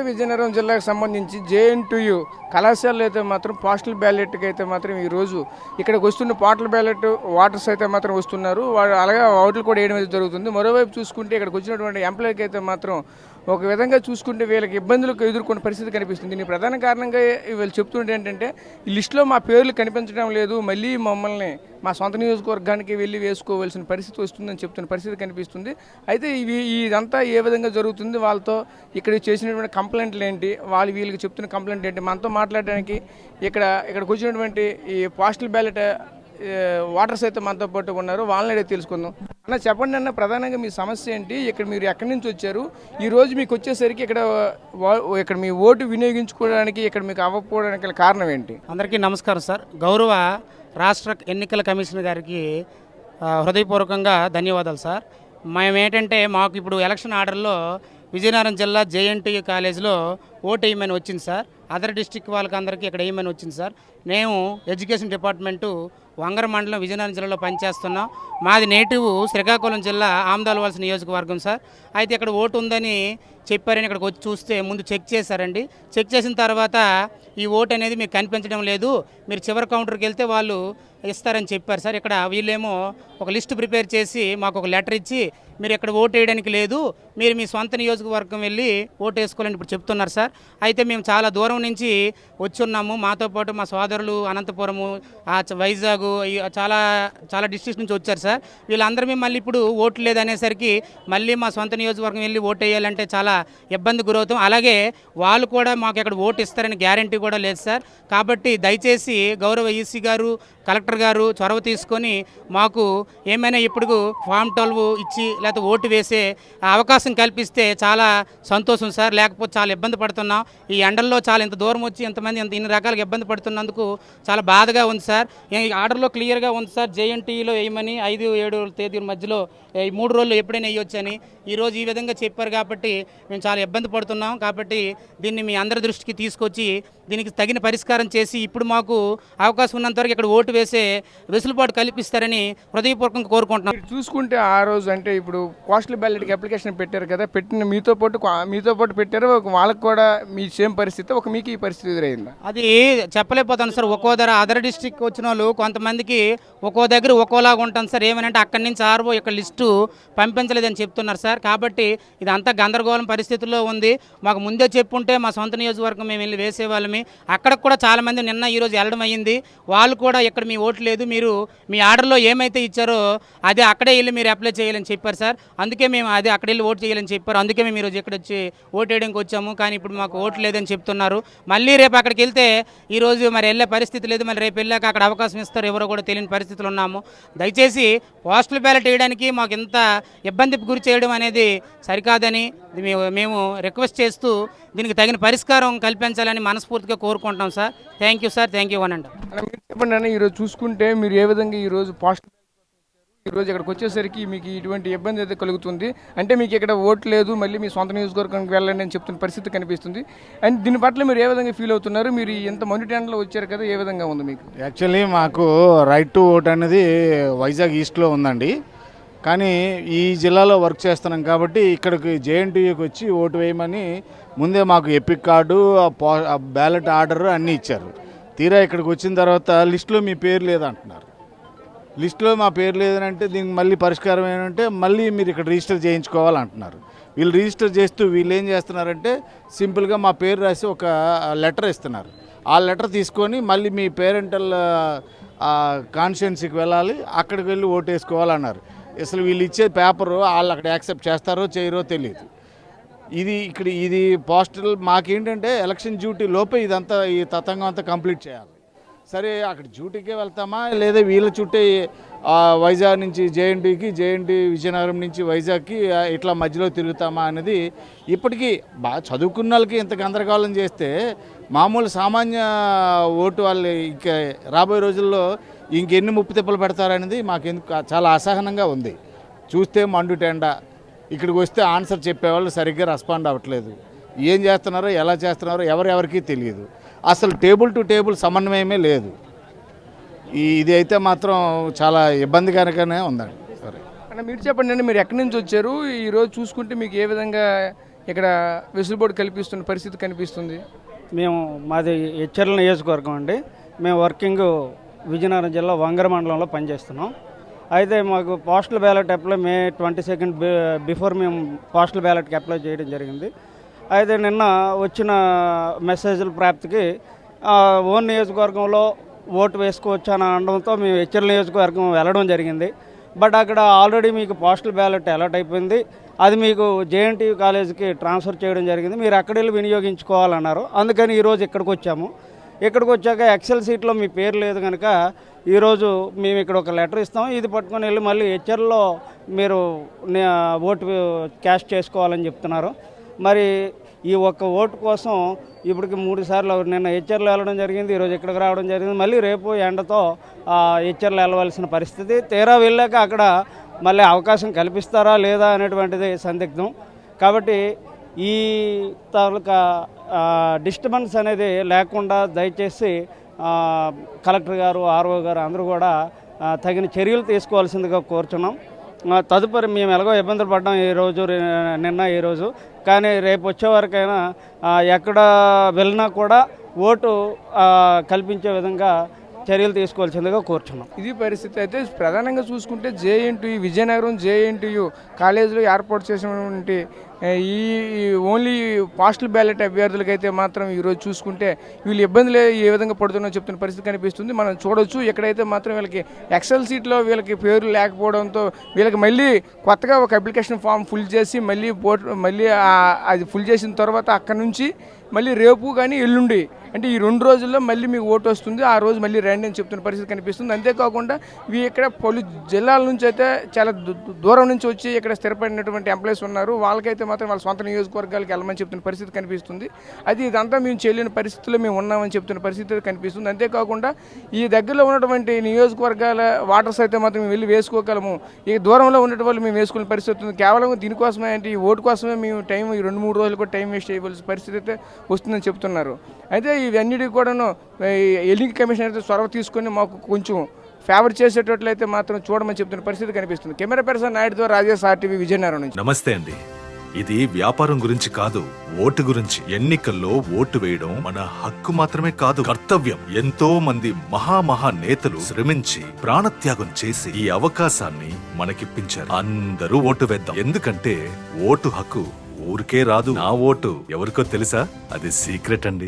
విజయనగరం జిల్లాకు సంబంధించి జేఎన్టీయు కళాశాలలో అయితే మాత్రం పోస్టల్ బ్యాలెట్కి అయితే మాత్రం ఈరోజు ఇక్కడికి వస్తున్న పోస్టల్ బ్యాలెట్ ఓటర్స్ అయితే మాత్రం వస్తున్నారు. వాళ్ళు అలాగే ఓట్లు కూడా వేయడం అయితే జరుగుతుంది. మరోవైపు చూసుకుంటే ఇక్కడికి వచ్చినటువంటి ఎంప్లాయ్కి అయితే మాత్రం ఒక విధంగా చూసుకుంటే వీళ్ళకి ఇబ్బందులకు ఎదుర్కొన్న పరిస్థితి కనిపిస్తుంది. దీనికి ప్రధాన కారణంగా వీళ్ళు చెప్తుంటే ఏంటంటే ఈ లిస్టులో మా పేర్లు కనిపించడం లేదు, మళ్ళీ మమ్మల్ని మా సొంత నియోజకవర్గానికి వెళ్ళి వేసుకోవాల్సిన పరిస్థితి వస్తుందని చెప్తున్న పరిస్థితి కనిపిస్తుంది. అయితే ఇదంతా ఏ విధంగా జరుగుతుంది, వాళ్ళతో ఇక్కడ చేసినటువంటి కంప్లైంట్లు ఏంటి, వాళ్ళు వీళ్ళకి చెప్తున్న కంప్లైంట్ ఏంటి, మనతో మాట్లాడడానికి ఇక్కడికి వచ్చినటువంటి ఈ పోస్టల్ బ్యాలెట్ ఓటర్స్ అయితే మనతో పాటు ఉన్నారు. వాళ్ళని తెలుసుకుందాం. అన్న చెప్పండి అన్న, ప్రధానంగా మీ సమస్య ఏంటి, ఇక్కడ మీరు ఎక్కడి నుంచి వచ్చారు, ఈరోజు మీకు వచ్చేసరికి ఇక్కడ మీ ఓటు వినియోగించుకోవడానికి ఇక్కడ మీకు అవ్వకపోవడానికి కారణం ఏంటి? అందరికీ నమస్కారం సార్. గౌరవ రాష్ట్ర ఎన్నికల కమిషన్ గారికి హృదయపూర్వకంగా ధన్యవాదాలు సార్. మేమేంటంటే మాకు ఇప్పుడు ఎలక్షన్ ఆర్డర్లో విజయనగరం జిల్లా జేఎన్టీయు కాలేజీలో ఓటు వేయమని వచ్చింది సార్. అదర్ డిస్టిక్ వాళ్ళకి అందరికీ ఇక్కడ వేయమని వచ్చింది సార్. మేము ఎడ్యుకేషన్ డిపార్ట్మెంటు వంగర మండలం విజయనగరం జిల్లాలో పనిచేస్తున్నాం. మాది నేటివ్ శ్రీకాకుళం జిల్లా ఆమదాలవలస నియోజకవర్గం సార్. అయితే ఇక్కడ ఓటు ఉందని చెప్పారని ఇక్కడికి వచ్చి చూస్తే ముందు చెక్ చేశారండి. చెక్ చేసిన తర్వాత ఈ ఓటు అనేది మీకు కనిపించడం లేదు, మీరు చివరి కౌంటర్కి వెళ్తే వాళ్ళు ఇస్తారని చెప్పారు సార్. ఇక్కడ వీళ్ళేమో ఒక లిస్ట్ ప్రిపేర్ చేసి మాకు ఒక లెటర్ ఇచ్చి మీరు ఇక్కడ ఓటు వేయడానికి లేదు, మీరు మీ సొంత నియోజకవర్గం వెళ్ళి ఓటు వేసుకోవాలని ఇప్పుడు చెప్తున్నారు సార్. అయితే మేము చాలా దూరం నుంచి వచ్చి ఉన్నాము. మాతో పాటు మా సోదరులు అనంతపురము, వైజాగ్, చాలా చాలా డిస్ట్రిక్ట్స్ నుంచి వచ్చారు సార్. వీళ్ళందరూ మళ్ళీ ఇప్పుడు ఓటు లేదనేసరికి మళ్ళీ మా సొంత నియోజకవర్గం వెళ్ళి ఓటు వేయాలంటే చాలా ఇబ్బంది గురవుతాం. అలాగే వాళ్ళు కూడా మాకు ఇక్కడ ఓటు ఇస్తారని గ్యారంటీ కూడా లేదు సార్. కాబట్టి దయచేసి గౌరవ ఈసీ గారు, కలెక్టర్ గారు చొరవ తీసుకొని మాకు ఏమైనా ఇప్పుడు ఫామ్ 12 ఇచ్చి లేకపోతే ఓటు వేసే అవకాశం కల్పిస్తే చాలా సంతోషం సార్. లేకపోతే చాలా ఇబ్బంది పడుతున్నాం. ఈ ఎండల్లో చాలా ఇంత దూరం వచ్చి ఇంతమంది ఇన్ని రకాలుగా ఇబ్బంది పడుతున్నందుకు చాలా బాధగా ఉంది సార్. ఈ ఆర్డర్లో క్లియర్గా ఉంది సార్, జేఎన్టీయూలో వేయమని 5-7 తేదీల మధ్యలో ఈ 3 రోజులు ఎప్పుడైనా వేయొచ్చని. ఈరోజు ఈ విధంగా చెప్పారు కాబట్టి మేము చాలా ఇబ్బంది పడుతున్నాం. కాబట్టి దీన్ని మీ అందరి దృష్టికి తీసుకొచ్చి దీనికి తగిన పరిష్కారం చేసి ఇప్పుడు మాకు అవకాశం ఉన్నంతవరకు ఇక్కడ ఓటు వేసే వెసులుబాటు కల్పిస్తారని హృదయపూర్వకంగా కోరుకుంటున్నాం. చూసుకుంటే ఆ రోజు అంటే ఇప్పుడు పోస్టల్ బ్యాలెట్కి అప్లికేషన్ పెట్టారు కదా, పెట్టిన మీతో పాటు పెట్టారు, వాళ్ళకి కూడా మీ సేమ్ పరిస్థితి, మీకు ఈ పరిస్థితి ఎదురైందా? అది చెప్పలేకపోతాను సార్. ఒక్కో అదర్ డిస్ట్రిక్ట్ వచ్చిన వాళ్ళు కొంతమందికి ఒక్కో దగ్గర ఒక్కోలాగా ఉంటుంది సార్. ఏమనంటే అక్కడి నుంచి ఆర్ఓ ఇక్కడ లిస్టు పంపించలేదని చెప్తున్నారు సార్. కాబట్టి ఇదంతా గందరగోళం పరిస్థితుల్లో ఉంది. మాకు ముందే చెప్పుంటే మా సొంత నియోజకవర్గం మేము వెళ్ళి వేసేవాళ్ళమి. అక్కడికి కూడా చాలామంది నిన్న ఈరోజు వెళ్ళడం అయ్యింది. వాళ్ళు కూడా ఇక్కడ మీ ఓటు లేదు, మీరు మీ ఆర్డర్లో ఏమైతే ఇచ్చారో అదే అక్కడే వెళ్ళి మీరు అప్లై చేయాలని చెప్పారు సార్. అందుకే మేము అదే అక్కడ వెళ్ళి ఓటు చేయాలని చెప్పారు. అందుకే మేము ఈరోజు ఇక్కడ వచ్చి ఓటు వేయడానికి వచ్చాము. కానీ ఇప్పుడు మాకు ఓటు లేదని చెప్తున్నారు. మళ్ళీ రేపు అక్కడికి వెళ్తే ఈరోజు మరి వెళ్ళే పరిస్థితి లేదు, మళ్ళీ రేపు వెళ్ళాక అక్కడ అవకాశం ఇస్తారు ఎవరో కూడా తెలియని పరిస్థితులు ఉన్నాము. దయచేసి పోస్టల్ బ్యాలెట్ వేయడానికి మాకు ఇంత ఇబ్బందికి గురి చేయడం అనేది సరికాదని మేము రిక్వెస్ట్ చేస్తూ దీనికి తగిన పరిష్కారం కల్పించాలని మనస్ఫూర్తిగా కోరుకుంటాం sir. Thank you sir. Thank you అనండి. చెప్పండి అన్న, ఈరోజు చూసుకుంటే మీరు ఏ విధంగా ఈరోజు పోస్టల్ ఈరోజు ఇక్కడికి వచ్చేసరికి మీకు ఇటువంటి ఇబ్బంది అయితే కలుగుతుంది, అంటే మీకు ఇక్కడ ఓటు లేదు, మళ్ళీ మీ సొంత నియోజకవర్గానికి వెళ్ళండి అని చెప్తున్న పరిస్థితి కనిపిస్తుంది. అండ్ దీని పట్ల మీరు ఏ విధంగా ఫీల్ అవుతున్నారు? మీరు ఎంత మొదటి ఎండలో వచ్చారు కదా, ఏ విధంగా ఉంది మీకు? యాక్చువల్లీ మాకు రైట్ టు ఓట్ అనేది వైజాగ్ ఈస్ట్లో ఉందండి. కానీ ఈ జిల్లాలో వర్క్ చేస్తున్నాం కాబట్టి ఇక్కడికి జేఎన్టీయూకి వచ్చి ఓటు వేయమని ముందే మాకు ఎపిక్ కార్డు, బ్యాలెట్ ఆర్డర్ అన్నీ ఇచ్చారు. తీరా ఇక్కడికి వచ్చిన తర్వాత లిస్టులో మీ పేరు లేదంటున్నారు. లిస్టులో మా పేరు లేదంటే దీనికి మళ్ళీ పరిష్కారం ఏంటంటే మళ్ళీ మీరు ఇక్కడ రిజిస్టర్ చేయించుకోవాలంటున్నారు. వీళ్ళు రిజిస్టర్ చేస్తూ వీళ్ళు ఏం చేస్తున్నారంటే సింపుల్గా మా పేరు రాసి ఒక లెటర్ ఇస్తున్నారు. ఆ లెటర్ తీసుకొని మళ్ళీ మీ పేరెంటల్ కాన్స్టిట్యున్సీకి వెళ్ళాలి, అక్కడికి వెళ్ళి ఓటు వేసుకోవాలన్నారు. అసలు వీళ్ళు ఇచ్చే పేపరు వాళ్ళు అక్కడ యాక్సెప్ట్ చేస్తారో చేయరో తెలియదు. ఇది పోస్టల్ మాకేంటంటే ఎలక్షన్ డ్యూటీ లోపే ఇదంతా ఈ తతంగం అంతా కంప్లీట్ చేయాలి. సరే అక్కడ డ్యూటీకే వెళ్తామా లేదా వీళ్ళ చుట్టే వైజాగ్ నుంచి జేఎన్టీకి, జేఎన్టీ విజయనగరం నుంచి వైజాగ్కి ఇట్లా మధ్యలో తిరుగుతామా అనేది ఇప్పటికీ బాగా చదువుకున్న వాళ్ళకి ఇంత గందరగోళం చేస్తే మామూలు సామాన్య ఓటు వాళ్ళు ఇంకా రాబోయే రోజుల్లో ఇంకెన్ని ముప్పు తిప్పలు పెడతారనేది మాకెందుకు చాలా అసహనంగా ఉంది. చూస్తే మండుటెండ, ఇక్కడికి వస్తే ఆన్సర్ చెప్పేవాళ్ళు సరిగ్గా రెస్పాండ్ అవ్వట్లేదు. ఏం చేస్తున్నారో ఎలా చేస్తున్నారో ఎవరెవరికి తెలియదు. అసలు టేబుల్ టు టేబుల్ సమన్వయమే లేదు. ఇది అయితే మాత్రం చాలా ఇబ్బందికరంగానే ఉందండి. సరే అన్న, మీరు చెప్పండి అండి, మీరు ఎక్కడి నుంచి వచ్చారు? ఈరోజు చూసుకుంటే మీకు ఏ విధంగా ఇక్కడ వెసులుబాటు కల్పిస్తున్న పరిస్థితి కనిపిస్తుంది? మాది హెచ్చర్ల నియోజకవర్గం అండి. మేము వర్కింగ్ విజయనగరం జిల్లా వంగర మండలంలో పనిచేస్తున్నాం. అయితే మాకు పోస్టల్ బ్యాలెట్ అప్లై మే 22 బిఫోర్ మేము పోస్టల్ బ్యాలెట్కి అప్లై చేయడం జరిగింది. అయితే నిన్న వచ్చిన మెసేజ్ల ప్రాప్తికి ఓన్ నియోజకవర్గంలో ఓటు వేసుకోవచ్చు అని అనడంతో మేము హెచ్చర్ల నియోజకవర్గం వెళ్ళడం జరిగింది. బట్ అక్కడ ఆల్రెడీ మీకు పోస్టల్ బ్యాలెట్ అలాట్ అయిపోయింది, అది మీకు జేఎన్టీయూ కాలేజీకి ట్రాన్స్ఫర్ చేయడం జరిగింది, మీరు అక్కడ వెళ్ళి వినియోగించుకోవాలన్నారు. అందుకని ఈరోజు ఇక్కడికి వచ్చాము. ఇక్కడికి వచ్చాక ఎక్సెల్ సీట్లో మీ పేరు లేదు కనుక ఈరోజు మేము ఇక్కడ ఒక లెటర్ ఇస్తాం, ఇది పట్టుకొని వెళ్ళి మళ్ళీ హెచ్ఆర్లో మీరు ఓటు క్యాష్ చేసుకోవాలని చెప్తున్నారు. మరి ఈ ఒక్క ఓటు కోసం ఇప్పటికి 3 సార్లు నిన్న హెచ్ఆర్లో వెళ్ళడం జరిగింది, ఈరోజు ఇక్కడికి రావడం జరిగింది. మళ్ళీ రేపు ఎండతో హెచ్ఆర్లో వెళ్ళవలసిన పరిస్థితి. తీరా వెళ్ళాక అక్కడ మళ్ళీ అవకాశం కల్పిస్తారా లేదా అనేటువంటిది సందిగ్ధం. కాబట్టి ఈ తాలూకా డిస్టర్బెన్స్ అనేది లేకుండా దయచేసి కలెక్టర్ గారు, ఆర్ఓ గారు అందరూ కూడా తగిన చర్యలు తీసుకోవాల్సిందిగా కోరుచున్నాం. తదుపరి మేము ఎలాగో ఇబ్బందులు పడ్డాం నిన్న ఈరోజు, కానీ రేపు వచ్చేవరకైనా ఎక్కడ వెళ్ళినా కూడా ఓటు కల్పించే విధంగా చర్యలు తీసుకోవాల్సిందిగా కోరుచున్నాం. ఇది పరిస్థితి. అయితే ప్రధానంగా చూసుకుంటే జేఎన్టీయూ విజయనగరం జేఎన్టీయూ కాలేజీలో ఏర్పాటు చేసినటువంటి ఈ ఓన్లీ పోస్టల్ బ్యాలెట్ అభ్యర్థులకైతే మాత్రం ఈరోజు చూసుకుంటే వీళ్ళు ఇబ్బందులు ఏ విధంగా పడుతున్నారో చెప్తున్న పరిస్థితి కనిపిస్తుంది. మనం చూడొచ్చు ఎక్కడైతే మాత్రం వీళ్ళకి ఎక్సెల్ సీట్లో వీళ్ళకి పేర్లు లేకపోవడంతో వీళ్ళకి మళ్ళీ కొత్తగా ఒక అప్లికేషన్ ఫామ్ ఫుల్ చేసి మళ్ళీ అది ఫుల్ చేసిన తర్వాత అక్కడ నుంచి మళ్ళీ రేపు కానీ ఎల్లుండి అంటే ఈ 2 రోజుల్లో మళ్ళీ మీకు ఓటు వస్తుంది, ఆ రోజు మళ్ళీ రండి అని చెప్తున్న పరిస్థితి కనిపిస్తుంది. అంతేకాకుండా ఇక్కడ పలు జిల్లాల నుంచి అయితే చాలా దూరం నుంచి వచ్చి ఇక్కడ స్థిరపడినటువంటి ఎంప్లాయీస్ ఉన్నారు. వాళ్ళకైతే మాత్రం వాళ్ళ సొంత నియోజకవర్గాలకు వెళ్ళమని చెప్తున్న పరిస్థితి కనిపిస్తుంది. ఇదంతా మేము చేయలేని పరిస్థితుల్లో మేము ఉన్నామని చెప్తున్న పరిస్థితి కనిపిస్తుంది. అంతేకాకుండా ఈ దగ్గరలో ఉన్నటువంటి నియోజకవర్గాల వాటర్స్ అయితే మాత్రం మేము వెళ్ళి వేసుకోగలము, ఈ దూరంలో ఉన్నటువంటి వాళ్ళు మేము వేసుకునే పరిస్థితి ఉంది. కేవలం దీనికోసమే అంటే ఈ ఓటు కోసమే మేము ఈ 2-3 రోజులు కూడా టైం వేస్ట్ చేయవలసిన పరిస్థితి అయితే వస్తుందని చెప్తున్నారు. అయితే ఇవన్నిటికీ కూడాను ఎన్నికల కమిషన్ అయితే చొరవ తీసుకొని మాకు కొంచెం ఫేవర్ చేసేటట్లయితే మాత్రం చూడమని చెప్తున్న పరిస్థితి కనిపిస్తుంది. కెమెరా పర్సన్ నాయుడుతో రాజేష్, RTV, విజయనగరం నుంచి. నమస్తే అండి. ఇది వ్యాపారం గురించి కాదు, ఓటు గురించి. ఎన్నికల్లో ఓటు వేయడం మన హక్కు మాత్రమే కాదు, కర్తవ్యం. ఎంతో మంది మహా నేతలు శ్రమించి ప్రాణత్యాగం చేసి ఈ అవకాశాన్ని మనకిప్పించారు. అందరూ ఓటు వేద్దాం, ఎందుకంటే ఓటు హక్కు ఊరికే రాదు. నా ఓటు ఎవరికో తెలుసా? అది సీక్రెట్ అండి.